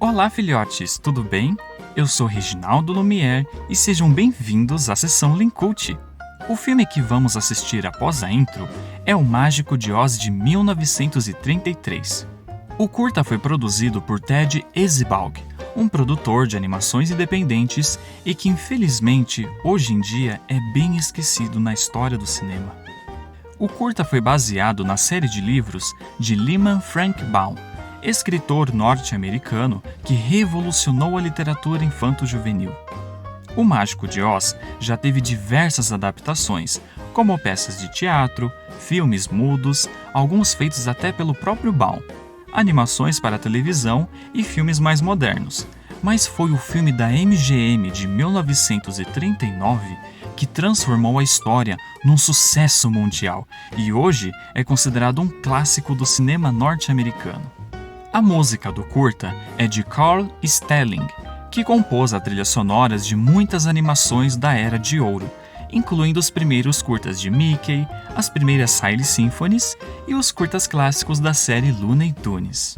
Olá, filhotes, tudo bem? Eu sou Reginaldo Lumière e sejam bem-vindos à sessão Lincult. O filme que vamos assistir após a intro é O Mágico de Oz de 1933. O curta foi produzido por Ted Esebalg, um produtor de animações independentes e que infelizmente hoje em dia é bem esquecido na história do cinema. O curta foi baseado na série de livros de Lyman Frank Baum, escritor norte-americano que revolucionou a literatura infanto-juvenil. O Mágico de Oz já teve diversas adaptações, como peças de teatro, filmes mudos, alguns feitos até pelo próprio Baum, animações para televisão e filmes mais modernos. Mas foi o filme da MGM de 1939 que transformou a história num sucesso mundial e hoje é considerado um clássico do cinema norte-americano. A música do curta é de Carl Stalling, que compôs a trilha sonora de muitas animações da Era de Ouro, incluindo os primeiros curtas de Mickey, as primeiras Silent Symphonies e os curtas clássicos da série Looney Tunes.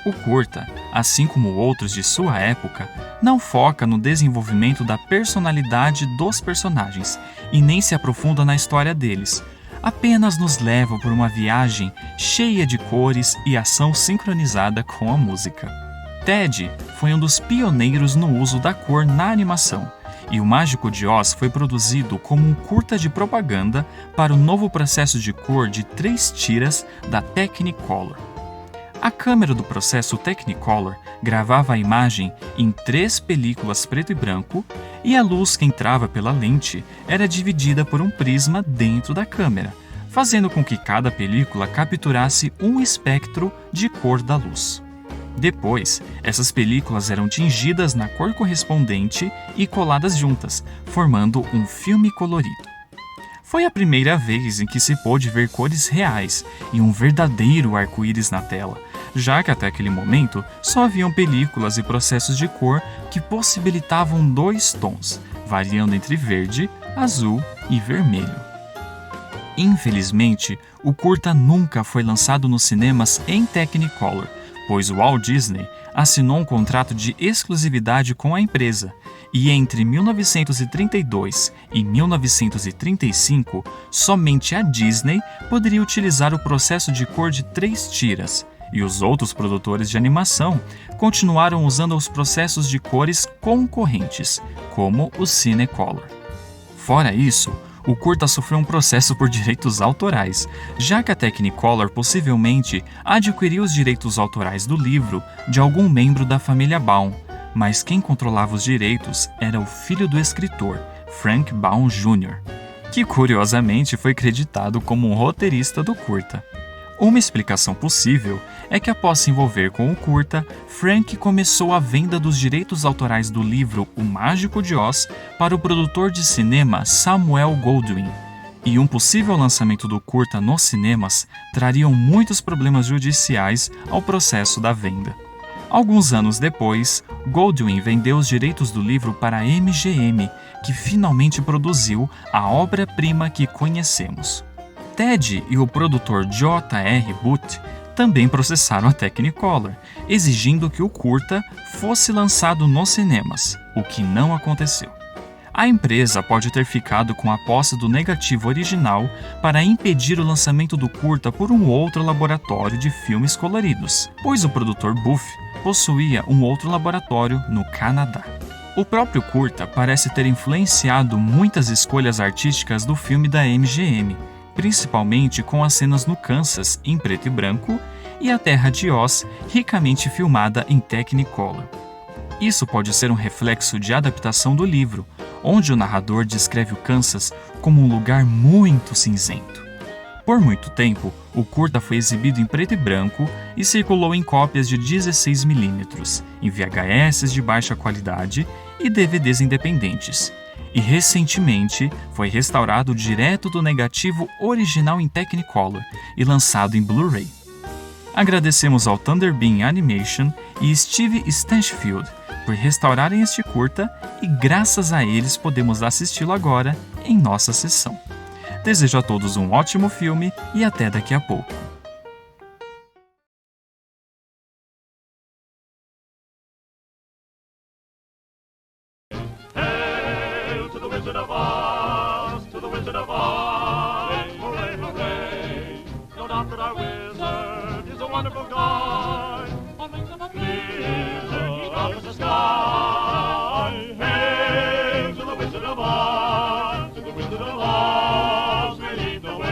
O curta, assim como outros de sua época, não foca no desenvolvimento da personalidade dos personagens e nem se aprofunda na história deles, apenas nos leva por uma viagem cheia de cores e ação sincronizada com a música. Ted foi um dos pioneiros no uso da cor na animação, e O Mágico de Oz foi produzido como um curta de propaganda para o novo processo de cor de 3 tiras da Technicolor. A câmera do processo Technicolor gravava a imagem em 3 películas preto e branco e a luz que entrava pela lente era dividida por um prisma dentro da câmera, fazendo com que cada película capturasse um espectro de cor da luz. Depois, essas películas eram tingidas na cor correspondente e coladas juntas, formando um filme colorido. Foi a primeira vez em que se pôde ver cores reais e um verdadeiro arco-íris na tela, já que até aquele momento só haviam películas e processos de cor que possibilitavam 2 tons, variando entre verde, azul e vermelho. Infelizmente, o curta nunca foi lançado nos cinemas em Technicolor, pois o Walt Disney assinou um contrato de exclusividade com a empresa, e entre 1932 e 1935, somente a Disney poderia utilizar o processo de cor de 3 tiras, e os outros produtores de animação continuaram usando os processos de cores concorrentes, como o Cinecolor. Fora isso, o curta sofreu um processo por direitos autorais, já que a Technicolor possivelmente adquiriu os direitos autorais do livro de algum membro da família Baum, mas quem controlava os direitos era o filho do escritor, Frank Baum Jr., que curiosamente foi creditado como um roteirista do curta. Uma explicação possível é que após se envolver com o curta, Frank começou a venda dos direitos autorais do livro O Mágico de Oz para o produtor de cinema Samuel Goldwyn, e um possível lançamento do curta nos cinemas trariam muitos problemas judiciais ao processo da venda. Alguns anos depois, Goldwyn vendeu os direitos do livro para a MGM, que finalmente produziu a obra-prima que conhecemos. Ted e o produtor J.R. Booth também processaram a Technicolor, exigindo que o curta fosse lançado nos cinemas, o que não aconteceu. A empresa pode ter ficado com a posse do negativo original para impedir o lançamento do curta por um outro laboratório de filmes coloridos, pois o produtor Booth possuía um outro laboratório no Canadá. O próprio curta parece ter influenciado muitas escolhas artísticas do filme da MGM, principalmente com as cenas no Kansas em preto e branco e a Terra de Oz ricamente filmada em Technicolor. Isso pode ser um reflexo de adaptação do livro, onde o narrador descreve o Kansas como um lugar muito cinzento. Por muito tempo, o curta foi exibido em preto e branco e circulou em cópias de 16mm, em VHS de baixa qualidade e DVDs independentes. E recentemente foi restaurado direto do negativo original em Technicolor e lançado em Blu-ray. Agradecemos ao Thunderbeam Animation e Steve Stanchfield por restaurarem este curta e graças a eles podemos assisti-lo agora em nossa sessão. Desejo a todos um ótimo filme e até daqui a pouco. Wizard of Oz, to the Wizard of Oz. Hooray, hooray. No doubt that our wizard is a wonderful guy. On wings of a blizzard, he conquers the sky. Hail to the Wizard of Oz, to the Wizard of Oz, we lead the way.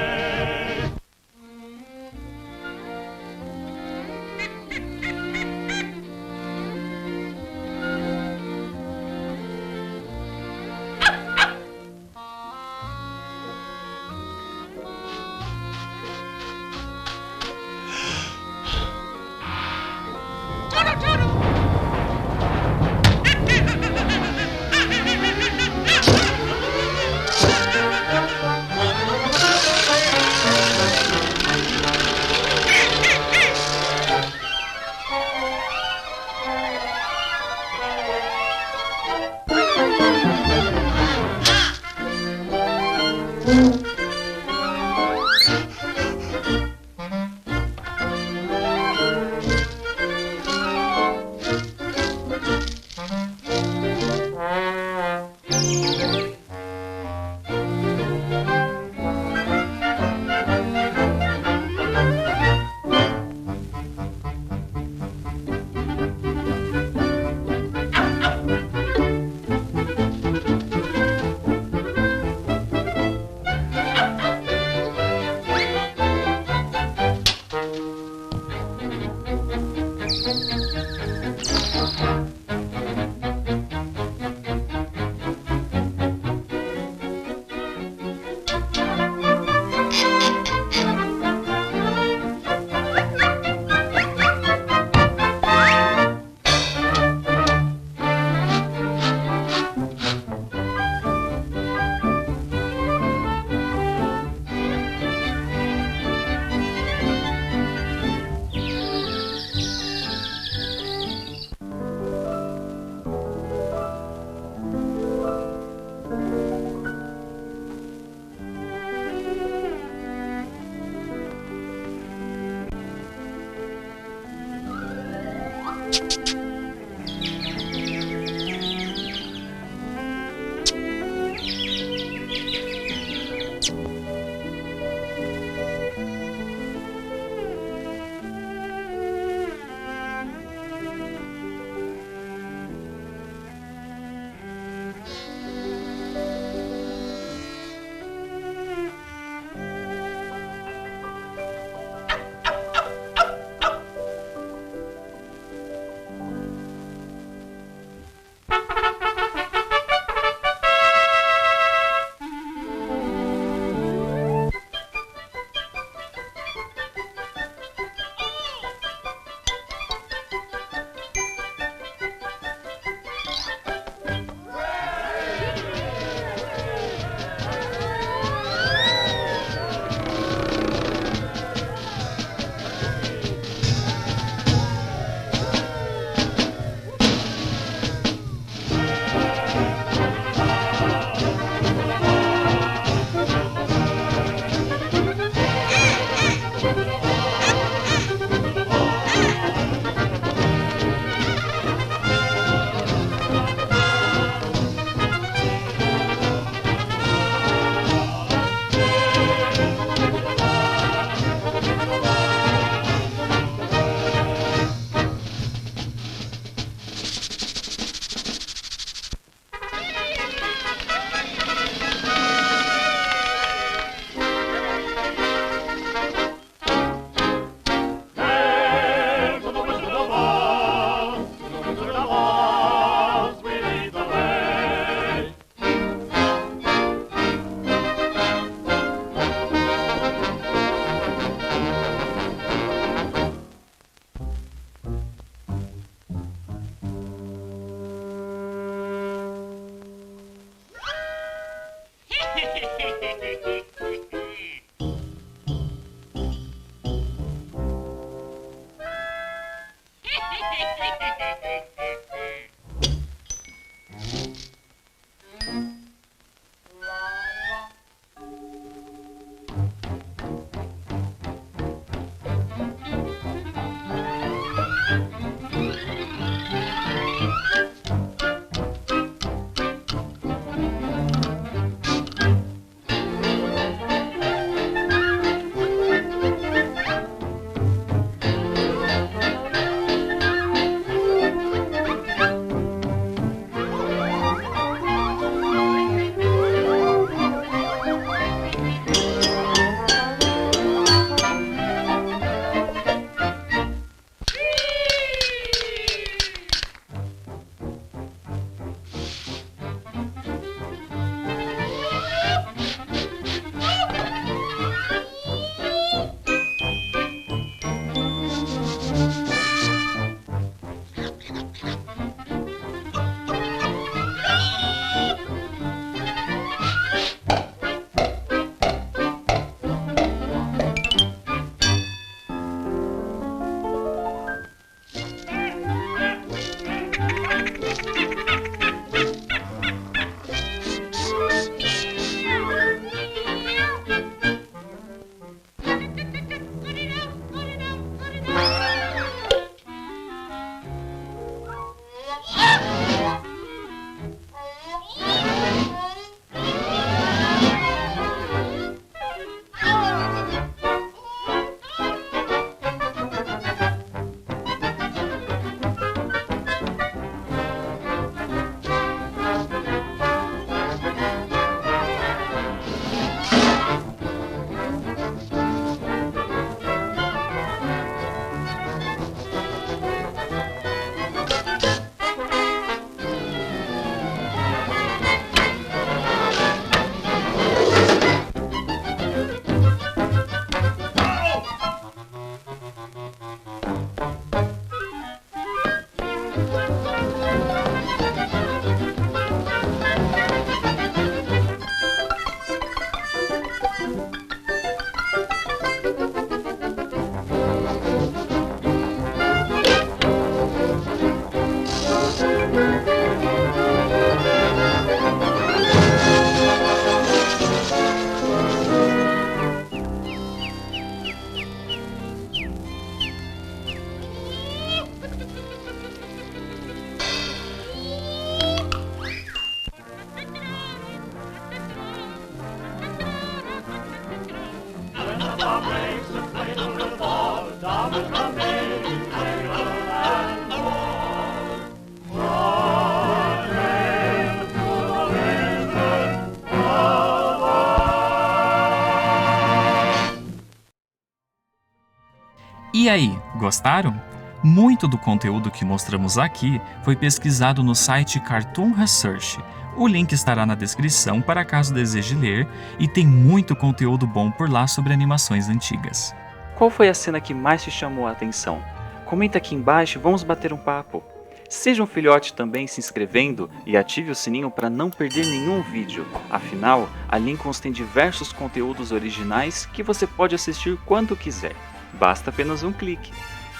E aí, gostaram? Muito do conteúdo que mostramos aqui foi pesquisado no site Cartoon Research. O link estará na descrição para caso deseje ler, e tem muito conteúdo bom por lá sobre animações antigas. Qual foi a cena que mais te chamou a atenção? Comenta aqui embaixo e vamos bater um papo. Seja um filhote também se inscrevendo e ative o sininho para não perder nenhum vídeo. Afinal, a Lincolns tem diversos conteúdos originais que você pode assistir quando quiser. Basta apenas um clique.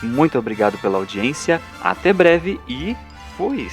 Muito obrigado pela audiência, até breve e fui!